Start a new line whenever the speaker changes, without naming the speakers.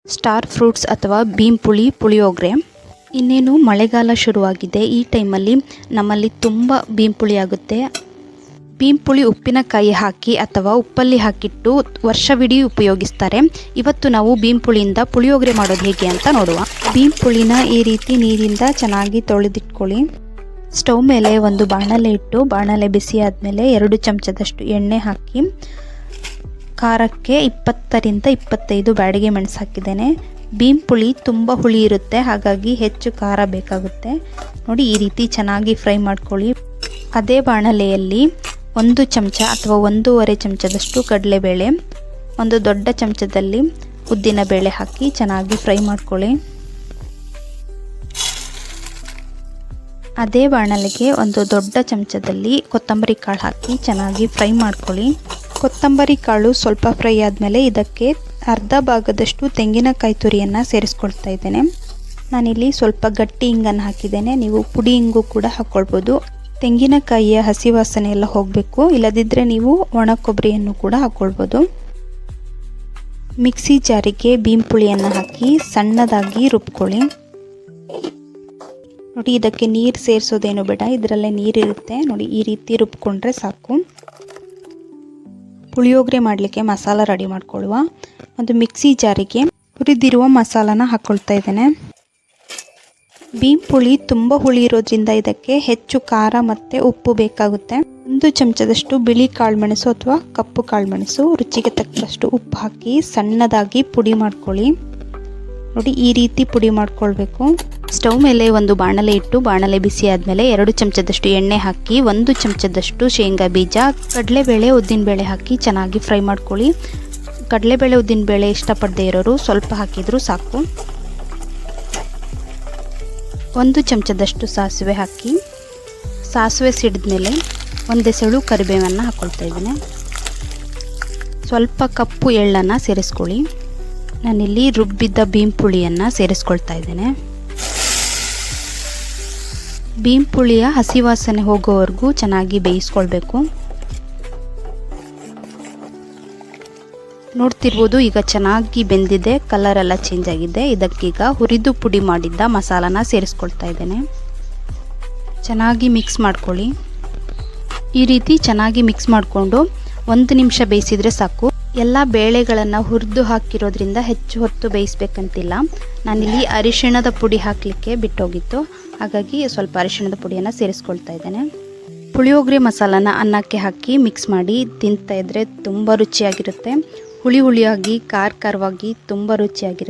Star fruits ಅಥವಾ ಬೀಂಪುಳಿ ಪುಳಿಯೋಗರೆ. ಇನ್ನೇನು ಮಳೆಗಾಲ ಶುರುವಾಗಿದೆ. ಈ ಟೈಮಲ್ಲಿ ನಮ್ಮಲ್ಲಿ ತುಂಬ ಬೀಂಪುಳಿ ಆಗುತ್ತೆ. ಬೀಂಪುಳಿ ಉಪ್ಪಿನಕಾಯಿ ಹಾಕಿ ಅಥವಾ ಉಪ್ಪಲ್ಲಿ ಹಾಕಿಟ್ಟು ವರ್ಷವಿಡೀ ಉಪಯೋಗಿಸ್ತಾರೆ. ಇವತ್ತು ನಾವು ಬೀಂಪುಳಿಯಿಂದ ಪುಳಿಯೋಗರೆ ಮಾಡೋದು ಹೇಗೆ ಅಂತ ನೋಡುವ. ಬೀಂಪುಳಿನ ಈ ರೀತಿ ನೀರಿಂದ ಚೆನ್ನಾಗಿ ತೊಳೆದಿಟ್ಕೊಳ್ಳಿ. ಸ್ಟವ್ ಮೇಲೆ ಒಂದು ಬಾಣಲೆ ಇಟ್ಟು ಬಾಣಲೆ ಬಿಸಿ ಆದಮೇಲೆ 2 ಚಮಚದಷ್ಟು ಎಣ್ಣೆ ಹಾಕಿ ಖಾರಕ್ಕೆ 20ರಿಂದ 25 ಬ್ಯಾಡಗಿ ಮೆಣಸು ಹಾಕಿದ್ದೇನೆ. ಬೀಂಪುಳಿ ತುಂಬ ಹುಳಿ ಇರುತ್ತೆ, ಹಾಗಾಗಿ ಹೆಚ್ಚು ಖಾರ ಬೇಕಾಗುತ್ತೆ. ನೋಡಿ, ಈ ರೀತಿ ಚೆನ್ನಾಗಿ ಫ್ರೈ ಮಾಡ್ಕೊಳ್ಳಿ. ಅದೇ ಬಾಣಲೆಯಲ್ಲಿ 1 ಚಮಚ ಅಥವಾ 1.5 ಚಮಚದಷ್ಟು ಕಡಲೆಬೇಳೆ, ಒಂದು ದೊಡ್ಡ ಚಮಚದಲ್ಲಿ ಉದ್ದಿನ ಬೇಳೆ ಹಾಕಿ ಚೆನ್ನಾಗಿ ಫ್ರೈ ಮಾಡ್ಕೊಳ್ಳಿ. ಅದೇ ಬಾಣಲೆಗೆ ಒಂದು ದೊಡ್ಡ ಚಮಚದಲ್ಲಿ ಕೊತ್ತಂಬರಿ ಕಾಳು ಹಾಕಿ ಚೆನ್ನಾಗಿ ಫ್ರೈ ಮಾಡ್ಕೊಳ್ಳಿ. ಕೊತ್ತಂಬರಿ ಕಾಳು ಸ್ವಲ್ಪ ಫ್ರೈ ಆದಮೇಲೆ ಇದಕ್ಕೆ ಅರ್ಧ ಭಾಗದಷ್ಟು ತೆಂಗಿನಕಾಯಿ ತುರಿಯನ್ನು ಸೇರಿಸ್ಕೊಳ್ತಾ ಇದ್ದೇನೆ. ನಾನಿಲ್ಲಿ ಸ್ವಲ್ಪ ಗಟ್ಟಿ ಹಿಂಗನ್ನು ಹಾಕಿದ್ದೇನೆ. ನೀವು ಪುಡಿ ಹಿಂಗು ಕೂಡ ಹಾಕ್ಕೊಳ್ಬೋದು. ತೆಂಗಿನಕಾಯಿಯ ಹಸಿ ವಾಸನೆ ಎಲ್ಲ ಹೋಗಬೇಕು, ಇಲ್ಲದಿದ್ದರೆ ನೀವು ಒಣ ಕೊಬ್ಬರಿಯನ್ನು ಕೂಡ ಹಾಕ್ಕೊಳ್ಬೋದು. ಮಿಕ್ಸಿ ಜಾರಿಗೆ ಬೀಂಪುಳಿಯನ್ನು ಹಾಕಿ ಸಣ್ಣದಾಗಿ ರುಬ್ಕೊಳ್ಳಿ. ನೋಡಿ, ಇದಕ್ಕೆ ನೀರು ಸೇರಿಸೋದೇನು ಬೇಡ, ಇದರಲ್ಲೇ ನೀರಿರುತ್ತೆ. ನೋಡಿ, ಈ ರೀತಿ ರುಬ್ಕೊಂಡ್ರೆ ಸಾಕು. ಪುಳಿಯೋಗರೆ ಮಾಡಲಿಕ್ಕೆ ಮಸಾಲ ರೆಡಿ ಮಾಡ್ಕೊಳ್ಳುವ. ಒಂದು ಮಿಕ್ಸಿ ಜಾರಿಗೆ ಹುರಿದಿರುವ ಮಸಾಲಾನ ಹಾಕ್ಕೊಳ್ತಾ ಇದ್ದೇನೆ. ಬೀಂಪುಳಿ ತುಂಬ ಹುಳಿ ಇರೋದ್ರಿಂದ ಇದಕ್ಕೆ ಹೆಚ್ಚು ಖಾರ ಮತ್ತು ಉಪ್ಪು ಬೇಕಾಗುತ್ತೆ. 1 ಚಮಚದಷ್ಟು ಬಿಳಿ ಕಾಳುಮೆಣಸು ಅಥವಾ ಕಪ್ಪು ಕಾಳುಮೆಣಸು, ರುಚಿಗೆ ತಕ್ಕಷ್ಟು ಉಪ್ಪು ಹಾಕಿ ಸಣ್ಣದಾಗಿ ಪುಡಿ ಮಾಡ್ಕೊಳ್ಳಿ. ನೋಡಿ, ಈ ರೀತಿ ಪುಡಿ ಮಾಡ್ಕೊಳ್ಬೇಕು. ಸ್ಟವ್ ಮೇಲೆ ಒಂದು ಬಾಣಲೆ ಇಟ್ಟು ಬಾಣಲೆ ಬಿಸಿ ಆದಮೇಲೆ 2 ಚಮಚದಷ್ಟು ಎಣ್ಣೆ ಹಾಕಿ 1 ಚಮಚದಷ್ಟು ಶೇಂಗಾ ಬೀಜ, ಕಡಲೆಬೇಳೆ, ಉದ್ದಿನಬೇಳೆ ಹಾಕಿ ಚೆನ್ನಾಗಿ ಫ್ರೈ ಮಾಡ್ಕೊಳ್ಳಿ. ಕಡಲೆಬೇಳೆ ಉದ್ದಿನಬೇಳೆ ಇಷ್ಟಪಡದೇ ಇರೋರು ಸ್ವಲ್ಪ ಹಾಕಿದರೂ ಸಾಕು. 1 ಚಮಚದಷ್ಟು ಸಾಸಿವೆ ಹಾಕಿ ಸಾಸಿವೆ ಸಿಡಿದ್ಮೇಲೆ 1 ಎಸಳು ಕರಿಬೇವನ್ನು ಹಾಕ್ಕೊಳ್ತಾ ಇದ್ದೇನೆ. ಸ್ವಲ್ಪ ಕಪ್ಪು ಎಳ್ಳನ್ನು ಸೇರಿಸ್ಕೊಳ್ಳಿ. ನಾನಿಲ್ಲಿ ರುಬ್ಬಿದ್ದ ಬೀಂಪುಳಿಯನ್ನು ಸೇರಿಸ್ಕೊಳ್ತಾ ಇದ್ದೇನೆ. ಬೀಂಪುಳಿಯ ಹಸಿ ವಾಸನೆ ಹೋಗೋವರೆಗೂ ಚೆನ್ನಾಗಿ ಬೇಯಿಸ್ಕೊಳ್ಬೇಕು. ನೋಡ್ತಿರ್ಬೋದು, ಈಗ ಚೆನ್ನಾಗಿ ಬೆಂದಿದೆ, ಕಲರ್ ಎಲ್ಲ ಚೇಂಜ್ ಆಗಿದೆ. ಇದಕ್ಕೀಗ ಹುರಿದು ಪುಡಿ ಮಾಡಿದ್ದ ಮಸಾಲಾನ ಸೇರಿಸ್ಕೊಳ್ತಾ ಇದ್ದೇನೆ. ಚೆನ್ನಾಗಿ ಮಿಕ್ಸ್ ಮಾಡ್ಕೊಳ್ಳಿ. ಈ ರೀತಿ ಚೆನ್ನಾಗಿ ಮಿಕ್ಸ್ ಮಾಡಿಕೊಂಡು 1 ನಿಮಿಷ ಬೇಯಿಸಿದರೆ ಸಾಕು. ಎಲ್ಲ ಬೇಳೆಗಳನ್ನು ಹುರಿದು ಹಾಕಿರೋದ್ರಿಂದ ಹೆಚ್ಚು ಹೊತ್ತು ಬೇಯಿಸ್ಬೇಕಂತಿಲ್ಲ. ನಾನಿಲ್ಲಿ ಅರಿಶಿಣದ ಪುಡಿ ಹಾಕಲಿಕ್ಕೆ ಬಿಟ್ಟೋಗಿತ್ತು, ಹಾಗಾಗಿ ಸ್ವಲ್ಪ ಅರಿಶಿಣದ ಪುಡಿಯನ್ನು ಸೇರಿಸ್ಕೊಳ್ತಾ ಇದ್ದೇನೆ. ಪುಳಿಯೋಗರೆ ಮಸಾಲಾನ ಅನ್ನಕ್ಕೆ ಹಾಕಿ ಮಿಕ್ಸ್ ಮಾಡಿ ತಿಂತಾ ಇದ್ದರೆ ತುಂಬ ರುಚಿಯಾಗಿರುತ್ತೆ. ಹುಳಿ ಹುಳಿಯಾಗಿ ಖಾರವಾಗಿ ತುಂಬ ರುಚಿಯಾಗಿರುತ್ತೆ.